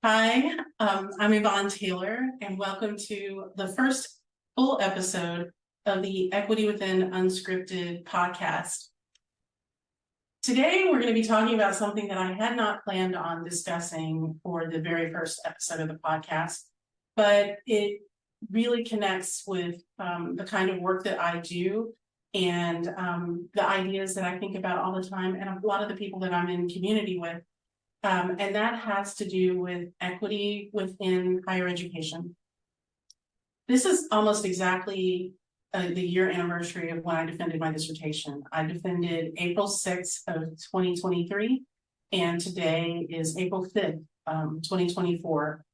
Hi, I'm Yvonne Taylor, and welcome to the first full episode of the Equity Within Unscripted podcast. Today, we're going to be talking about something that I had not planned on discussing for the very first episode of the podcast, but it really connects with the kind of work that I do and the ideas that I think about all the time, and a lot of the people that I'm in community with. And that has to do with equity within higher education. This is almost exactly the year anniversary of when I defended my dissertation. I defended April 6th of 2023, and today is April 5th, 2024.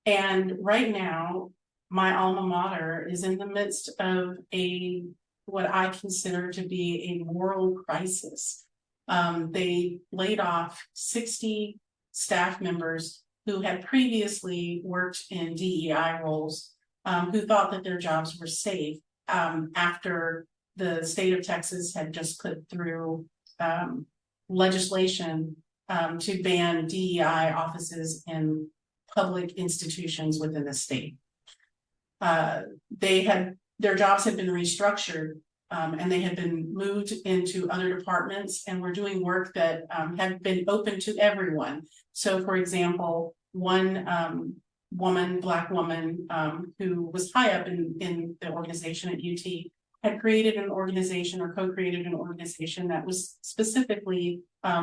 And right now, my alma mater is in the midst of what I consider to be a moral crisis. They laid off 60 staff members who had previously worked in DEI roles, who thought that their jobs were safe after the state of Texas had just put through legislation to ban DEI offices in public institutions within the state. Their jobs had been restructured. And they had been moved into other departments and were doing work that had been open to everyone. So, for example, one Black woman who was high up in the organization at UT had created an organization or co-created an organization that was specifically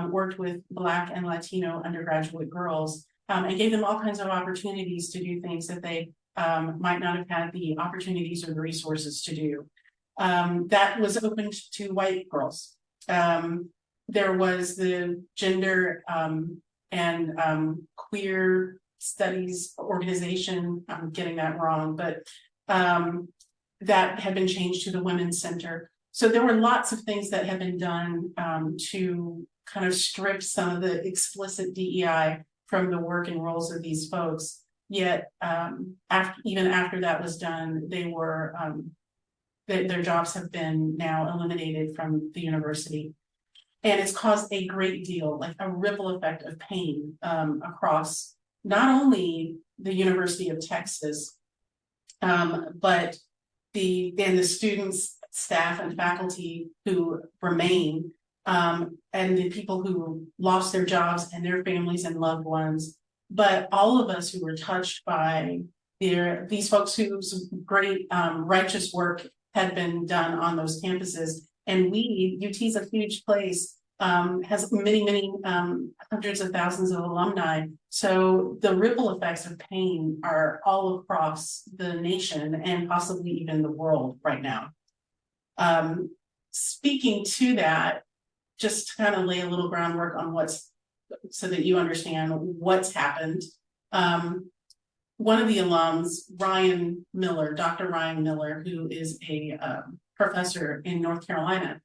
worked with Black and Latino undergraduate girls and gave them all kinds of opportunities to do things that they might not have had the opportunities or the resources to do. That was open to white girls. There was the gender and queer studies organization, I'm getting that wrong, but that had been changed to the Women's Center. So there were lots of things that had been done to kind of strip some of the explicit DEI from the work and roles of these folks. Yet, even after that was done, they were their jobs have been now eliminated from the university. And it's caused a great deal, like a ripple effect of pain across not only the University of Texas, but the students, staff, and faculty who remain, and the people who lost their jobs and their families and loved ones, but all of us who were touched by these folks whose great righteous work had been done on those campuses. And UT's a huge place, has many hundreds of thousands of alumni. So the ripple effects of pain are all across the nation and possibly even the world right now. Speaking to that, just to kind of lay a little groundwork on so that you understand what's happened. One of the alums, Dr. Ryan Miller, who is a professor in North Carolina,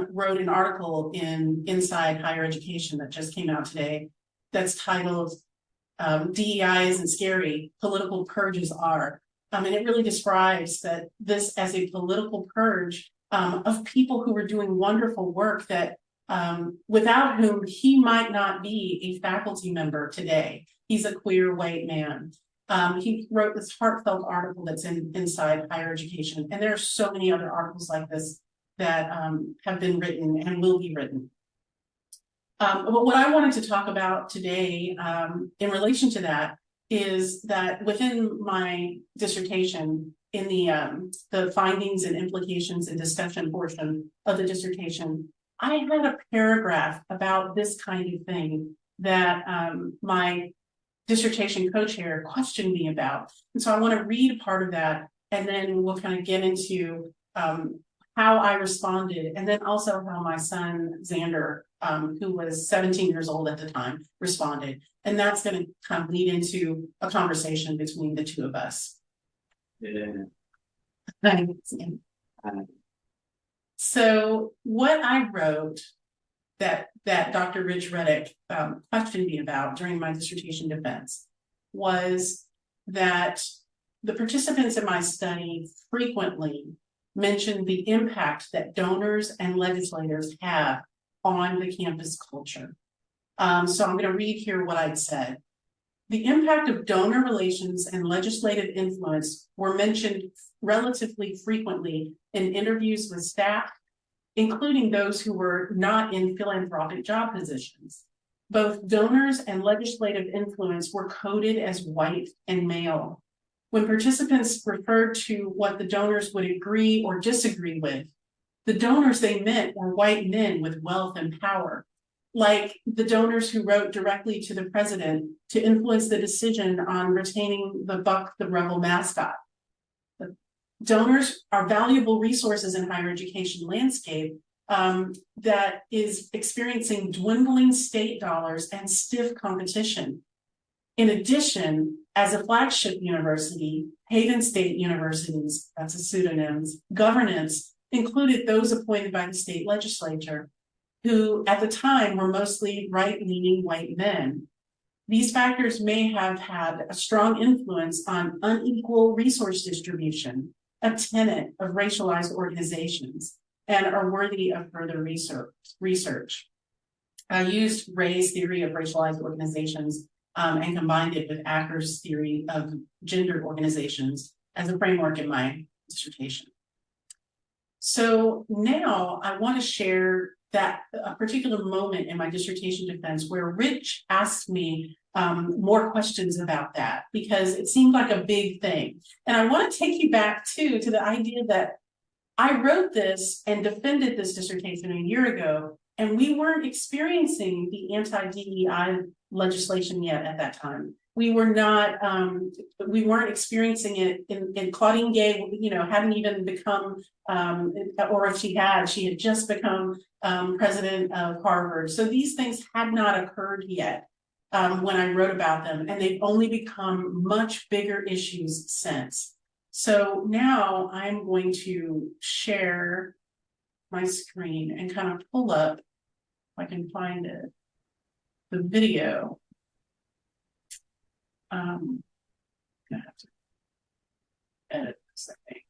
wrote an article in Inside Higher Education that just came out today that's titled DEI Isn't Scary, Political Purges Are. And it really describes that this as a political purge of people who were doing wonderful work that without whom he might not be a faculty member today. He's a queer white man. He wrote this heartfelt article that's Inside Higher Education, and there are so many other articles like this that have been written and will be written. But what I wanted to talk about today in relation to that is that within my dissertation, in the findings and implications and discussion portion of the dissertation, I had a paragraph about this kind of thing that my dissertation co-chair questioned me about. And so I want to read part of that, and then we'll kind of get into how I responded, and then also how my son, Xander, who was 17 years old at the time, responded. And that's going to kind of lead into a conversation between the two of us. Yeah. So what I wrote that Dr. Rich Reddick questioned me about during my dissertation defense was that the participants in my study frequently mentioned the impact that donors and legislators have on the campus culture. So I'm going to read here what I'd said. The impact of donor relations and legislative influence were mentioned relatively frequently in interviews with staff, including those who were not in philanthropic job positions. Both donors and legislative influence were coded as white and male. When participants referred to what the donors would agree or disagree with, the donors they meant were white men with wealth and power, like the donors who wrote directly to the president to influence the decision on retaining the Buck the Rebel mascot. Donors are valuable resources in higher education landscape that is experiencing dwindling state dollars and stiff competition. In addition, as a flagship university, Haven State Universities, that's a pseudonyms, governance included those appointed by the state legislature, who at the time were mostly right-leaning white men. These factors may have had a strong influence on unequal resource distribution, a tenet of racialized organizations, and are worthy of further research. I used Ray's theory of racialized organizations and combined it with Acker's theory of gendered organizations as a framework in my dissertation. So now I want to share that a particular moment in my dissertation defense where Rich asked me more questions about that, because it seemed like a big thing. And I want to take you back to the idea that I wrote this and defended this dissertation a year ago, and we weren't experiencing the anti-DEI legislation yet at that time. We were not, we weren't experiencing it in Claudine Gay, hadn't even become, or if she had just become president of Harvard. So these things had not occurred yet when I wrote about them, and they've only become much bigger issues since. So now I'm going to share my screen and kind of pull up, if I can find it, the video. I'm gonna have to edit this, I think.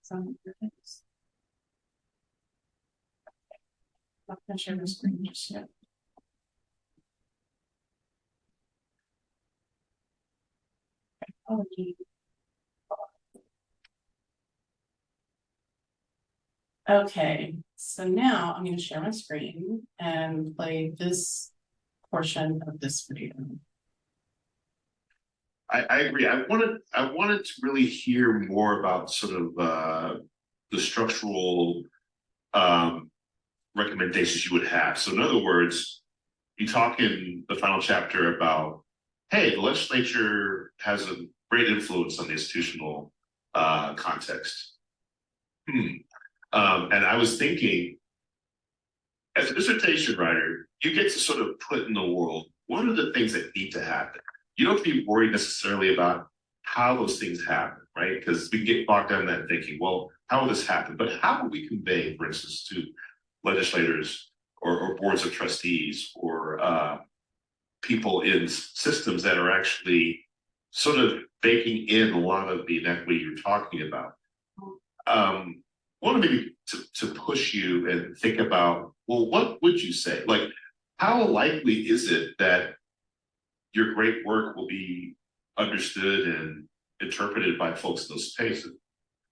Some things. Okay. I'm not gonna share the screen just yet. Okay, so now I'm going to share my screen and play this portion of this video. I agree. I wanted to really hear more about sort of the structural recommendations you would have. So in other words, you talk in the final chapter about, hey, the legislature has a great influence on the institutional context. And I was thinking, as a dissertation writer, you get to sort of put in the world, what are the things that need to happen? You don't have to be worried necessarily about how those things happen, right? Because we can get bogged down in that thinking, well, how will this happen? But how will we convey, for instance, to legislators or boards of trustees or people in systems that are actually sort of baking in a lot of the inequity you're talking about? I want to maybe to push you and think about, well, what would you say? Like, how likely is it that your great work will be understood and interpreted by folks in those spaces?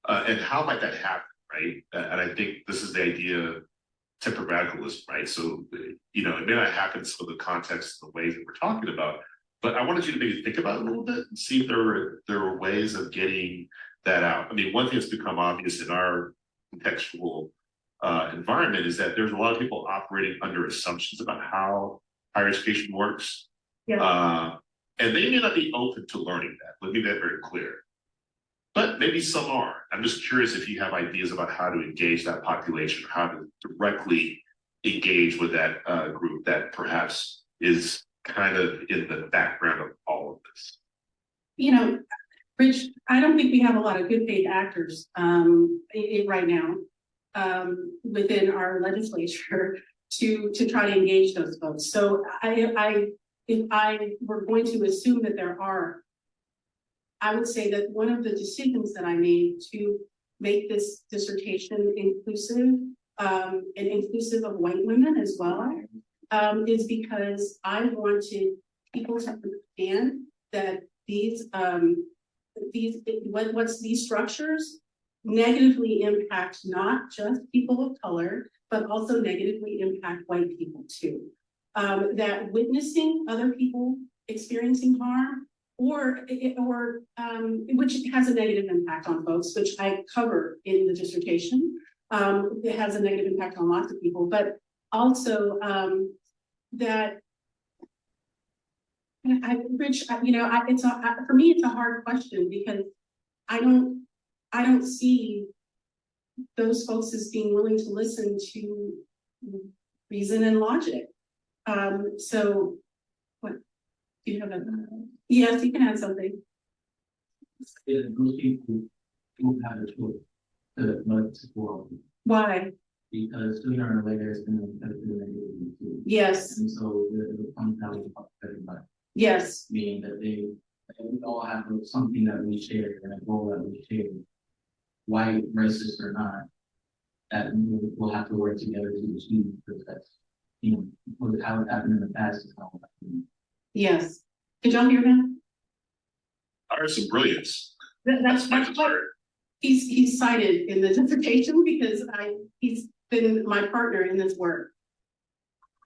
And how might that happen, right? And I think this is the idea of temper radicalism, right? So, it may not happen in some of the context, the ways that we're talking about, but I wanted you to maybe think about it a little bit and see if there are ways of getting that out. I mean, one thing that's become obvious in our contextual environment is that there's a lot of people operating under assumptions about how higher education works. Yeah. And they may not be open to learning that. Let me make that very clear. But maybe some are. I'm just curious if you have ideas about how to engage that population, how to directly engage with that group that perhaps is kind of in the background of all of this. Rich, I don't think we have a lot of good faith actors right now within our legislature to try to engage those folks. So if I were going to assume that there are, I would say that one of the decisions that I made to make this dissertation inclusive and inclusive of white women as well is because I wanted people to understand that these structures negatively impact not just people of color, but also negatively impact white people too. That witnessing other people experiencing harm or which has a negative impact on folks, which I cover in the dissertation. It has a negative impact on lots of people, but also that Rich, for me, it's a hard question because I don't see those folks as being willing to listen to reason and logic. So what do you have yes, you can add something. Yeah, most people don't have a choice to not to go. Why? Because sooner or later it's going to affect the negativity. Yes. And so the compound of everybody. Yes. Meaning that we all have something that we share and a goal that we share, white, racist or not, that we'll have to work together to achieve, because that's, how it happened in the past is how it happened. Yes. Did y'all hear him? I heard some brilliance. That's what he's cited in the dissertation because he's been my partner in this work.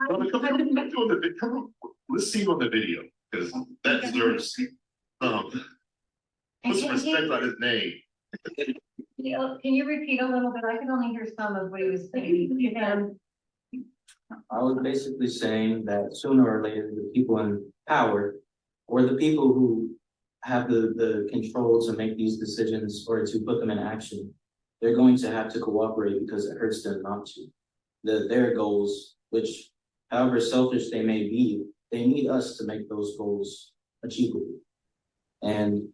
Let's see him on the video, because that deserves put some respect on his name. Can you repeat a little bit? I could only hear some of what he was saying. I was basically saying that sooner or later, the people in power or the people who have the control to make these decisions or to put them in action, they're going to have to cooperate because it hurts them not to. Their goals, which however selfish they may be, they need us to make those goals achievable. And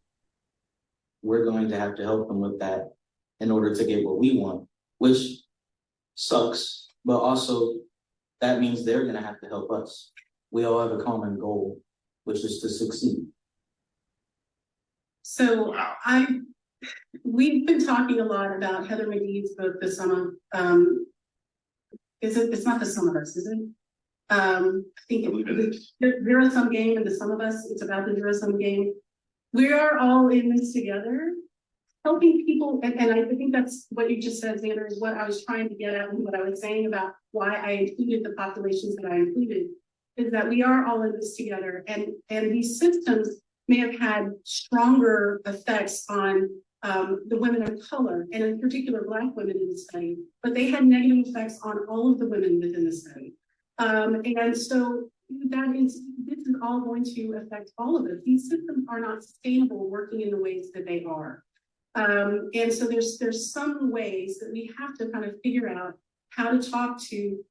we're going to have to help them with that in order to get what we want, which sucks, but also that means they're going to have to help us. We all have a common goal, which is to succeed. So we've been talking a lot about Heather McGee's book, The Sum of, it's not The Sum of Us, is it? I think the zero-sum game and The Sum of Us, it's about the zero-sum game. We are all in this together, helping people, and I think that's what you just said, Xander, is what I was trying to get at and what I was saying about why I included the populations that I included, is that we are all in this together, and these systems may have had stronger effects on the women of color, and in particular Black women in the study, but they had negative effects on all of the women within the study. And so this is all going to affect all of us. These systems are not sustainable working in the ways that they are. And so there's some ways that we have to kind of figure out how to talk to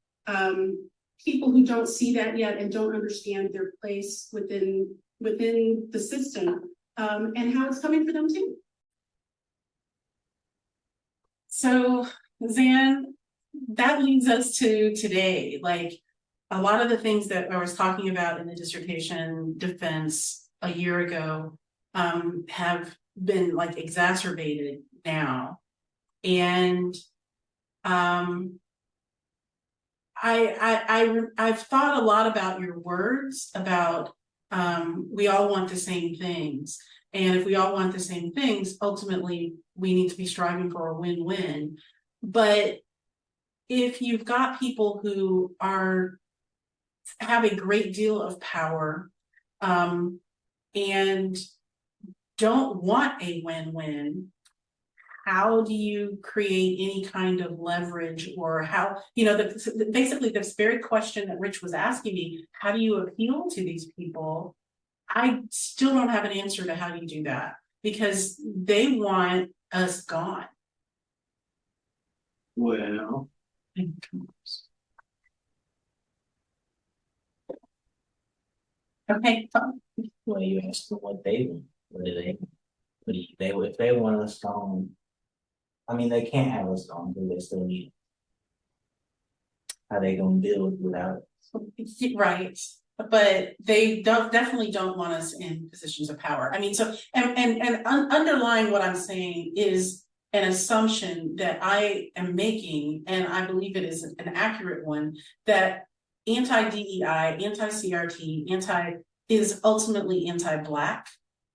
people who don't see that yet and don't understand their place within the system, and how it's coming for them too. So, Zan, that leads us to today. Like a lot of the things that I was talking about in the dissertation defense a year ago have been like exacerbated now. And I've thought a lot about your words about we all want the same things. And if we all want the same things, ultimately we need to be striving for a win-win. But if you've got people who have a great deal of power and don't want a win-win, how do you create any kind of leverage, or how, basically this very question that Rich was asking me, how do you appeal to these people? I still don't have an answer to how you do that, because they want us gone. Well, okay. Well, you ask them what they want. If they want us gone, I mean, they can't have us gone, but they still need it. How they gonna build without it? Right. But they definitely don't want us in positions of power. I mean, so and underlying what I'm saying is an assumption that I am making, and I believe it is an accurate one, that anti-DEI, anti-CRT, is ultimately anti-Black.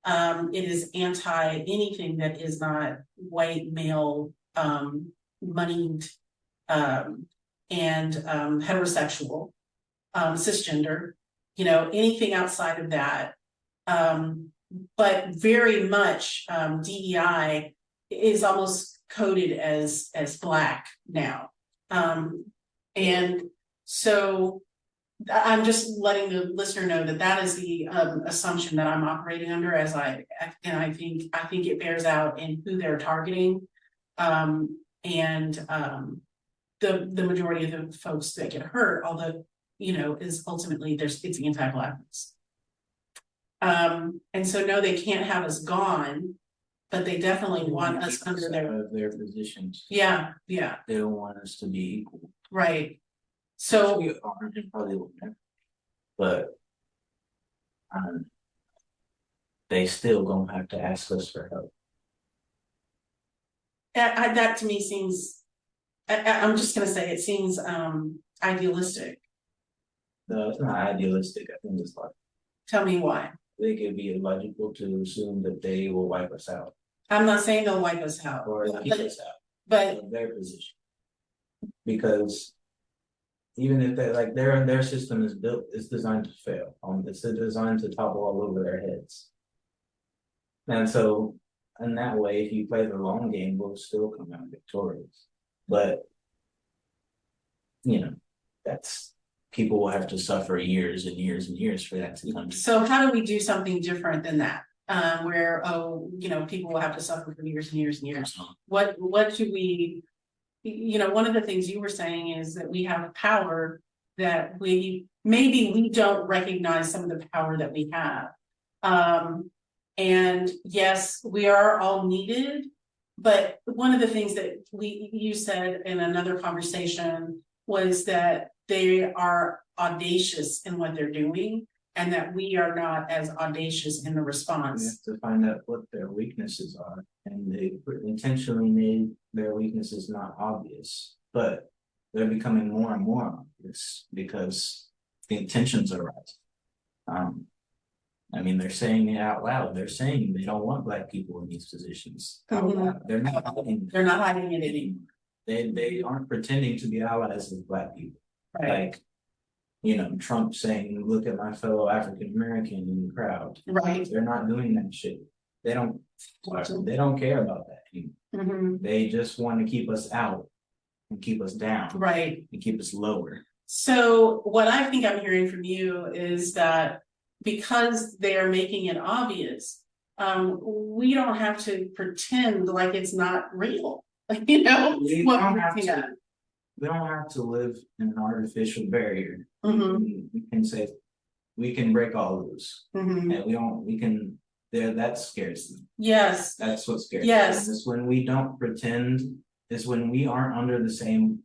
It is anti anything that is not white, male, moneyed, and heterosexual, cisgender, anything outside of that. But very much DEI is almost coded as Black now. And so I'm just letting the listener know that that is the assumption that I'm operating under I think it bears out in who they're targeting. And the majority of the folks that get hurt, although, is ultimately it's anti-Blackness. And so no, they can't have us gone, but they definitely want us under their positions. Yeah. They don't want us to be equal. Right. So we are, and probably will never. But they still gonna have to ask us for help. that to me seems, I'm just gonna say it seems idealistic. No, it's not idealistic. I think it's like, Tell me why. they could be illogical to assume that they will wipe us out I'm not saying they'll wipe us out, or keep us out but of their position. Because even if they like their system is built, it's designed to fail. It's designed to topple all over their heads. And so in that way, if you play the long game, we'll still come out victorious. But that's people will have to suffer years and years and years for that to come. so how do we do something different than that? Where people will have to suffer for years and years and years. What should we, one of the things you were saying is that we have power that maybe we don't recognize some of the power that we have. And yes, we are all needed, but one of the things that you said in another conversation was that they are audacious in what they're doing, and that we are not as audacious in the We response. have to find out what their weaknesses are, and they intentionally made their weaknesses not obvious, but they're becoming more and more obvious because the intentions are right. They're saying it out loud. They're saying they don't want Black people in these positions. They're not hiding. They're not hiding it anymore. They aren't pretending to be allies with Black people. Right. Like, Trump saying, "Look at my fellow African American in the crowd." Right. They're not doing that shit. They don't care about that anymore. They just want to keep us out and keep us down. Right. And keep us lower. So what I think I'm hearing from you is that because they're making it obvious, we don't have to pretend like it's not real. We don't have to live in an artificial barrier. We can say we can break all loose. And that scares them. Yes. That's what scares Yes. them. Is when we don't pretend, is when we aren't under the same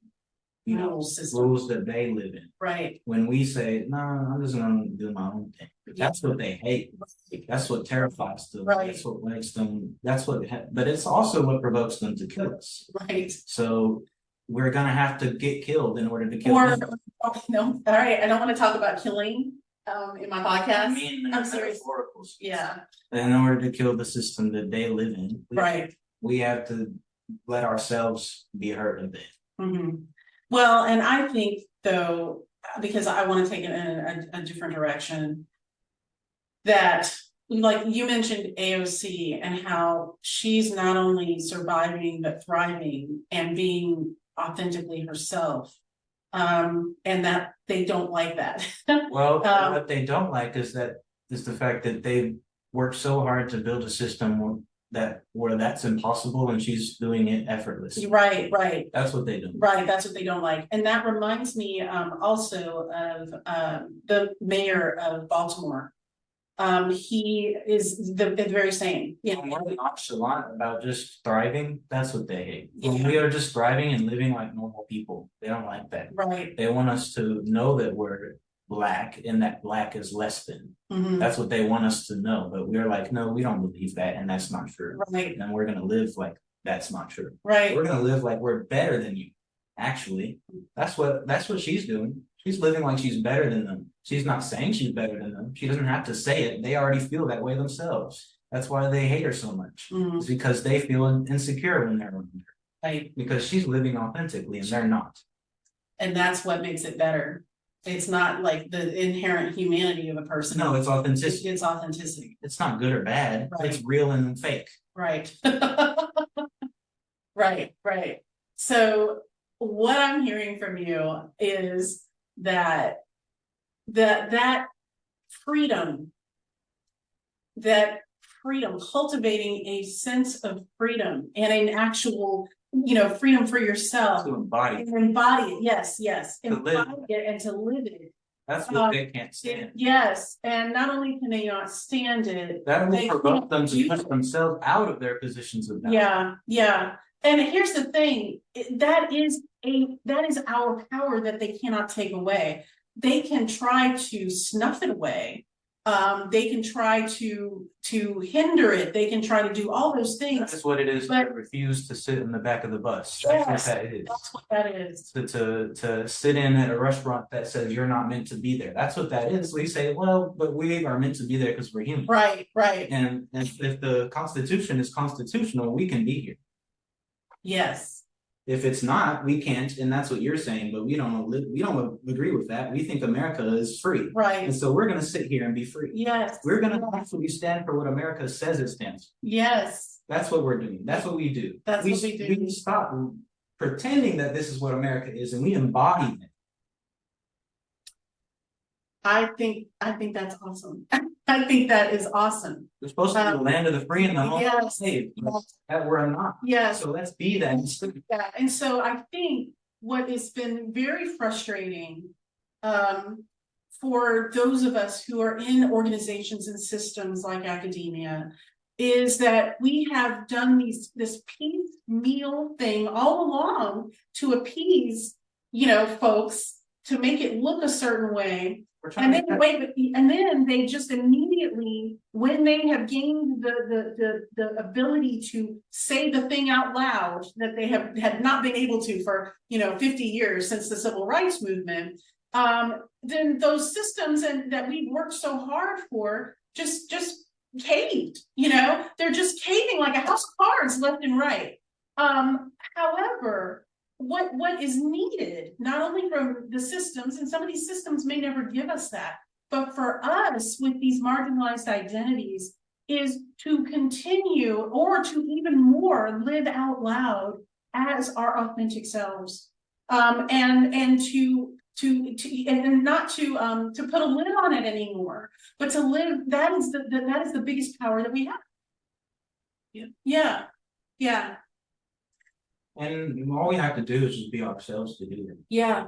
rules that they live in. Right. When we say, no, I'm just gonna do my own thing. That's what they hate. That's what terrifies them. Right. That's what makes them, but it's also what provokes them to kill us. Right. So we're gonna have to get killed in order to kill them. No, all right, I don't want to talk about killing in my podcast. I'm serious. Yeah. In order to kill the system that they live in, we have to let ourselves be hurt a bit. Well, and I think though, because I want to take it in a different direction, that like you mentioned AOC and how she's not only surviving but thriving and being authentically herself, and that they don't like that. Well, what they don't like is the fact that they've worked so hard to build a system where that's impossible, and she's doing it effortlessly. Right. That's what they do. Right, that's what they don't like. And that reminds me also of the mayor of Baltimore. He is the very same. We're nonchalant about just thriving. That's what they hate. When we are just thriving and living like normal people, they don't like that. Right. They want us to know that we're Black and that Black is less than. That's what they want us to know. But we're like, no, we don't believe that, and that's not true. Right. And we're gonna live like that's not true. Right. We're gonna live like we're better than you. Actually, that's what she's doing. She's living like she's better than them. She's not saying she's better than them. She doesn't have to say it. They already feel that way themselves. That's why they hate her so much. Mm, It's because they feel insecure when they're around her. right. Because she's living authentically and they're not. And that's what makes it better. It's not like the inherent humanity of a person. No, it's authenticity. It's authenticity. It's not good or bad. Right. It's real and fake. Right. Right. So what I'm hearing from you is that that freedom, cultivating a sense of freedom and an actual, freedom for yourself. To embody. And embody it, yes, To live. embody it and to live it. That's what they can't stand. Yes, and not only can they not stand it. That they will provoke can't them to do push themselves out of their positions of power. Yeah. And here's the thing, that is our power that they cannot take away. They can try to snuff it away. They can try to hinder it. They can try to do all those things. That's what it is to refuse to sit in the back of the bus. That's what that is. That's what that is. To sit in at a restaurant that says you're not meant to be there. That's what that is. We say, well, but we are meant to be there because we're human. Right. And if the Constitution is constitutional, we can be here. Yes. If it's not, we can't, and that's what you're saying, but we don't agree with that. We think America is free. Right. And so we're gonna sit here and be free. Yes. We're gonna actually stand for what America says it stands for. Yes. That's what we're doing. That's what we do. That's what we do. We stop pretending that this is what America is and we embody it. I think that's awesome. I think that is awesome. We're supposed to be the land of the free and the home of the saved. That we're not. Yes. So let's be that. Yeah, and so I think what has been very frustrating for those of us who are in organizations and systems like academia is that we have done this piecemeal thing all along to appease, folks, to make it look a certain way. And then they just immediately, when they have gained the ability to say the thing out loud that they had not been able to for 50 years since the civil rights movement, then those systems that we worked so hard for just caved. They're just caving like a house of cards left and right. However, what is needed, not only from the systems, and some of these systems may never give us that, but for us with these marginalized identities, is to continue or to even more live out loud as our authentic selves, and not to put a lid on it anymore, but to live. That is the biggest power that we have. Yeah. And all we have to do is just be ourselves to do it. Yeah.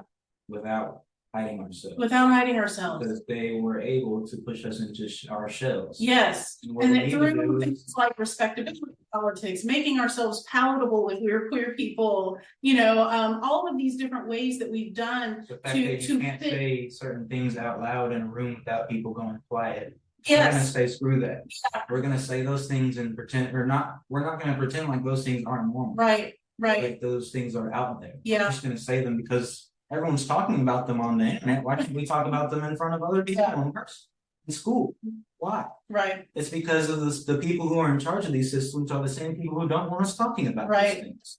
Without hiding ourselves. Because they were able to push us into our shells. Yes. And then through things like respectability politics, making ourselves palatable if we're queer people, all of these different ways that we've done the fact that you can't say certain things out loud in a room without people going quiet. Yes. We're gonna say screw that. Yeah. We're gonna say those things and pretend we're not gonna pretend like those things aren't normal. Right. Like those things are out there. Yeah. We're just gonna say them because everyone's talking about them on the internet. Why should we talk about them in front of other people in person? In school? Why? Right. It's because of the people who are in charge of these systems are the same people who don't want us talking about these things.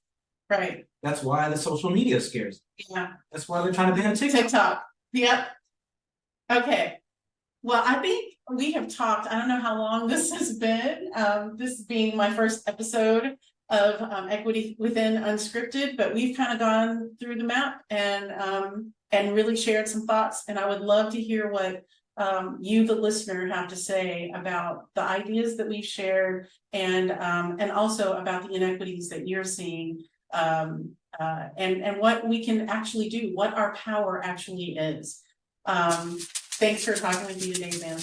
Right. That's why the social media scares them. Yeah. That's why they're trying to ban TikTok. Yep. Okay. Well, I think we have talked, I don't know how long this has been, this being my first episode of Equity Within Unscripted, but we've kind of gone through the map and really shared some thoughts. And I would love to hear what you, the listener, have to say about the ideas that we've shared and also about the inequities that you're seeing and what we can actually do, what our power actually is. Thanks for talking with me today, man.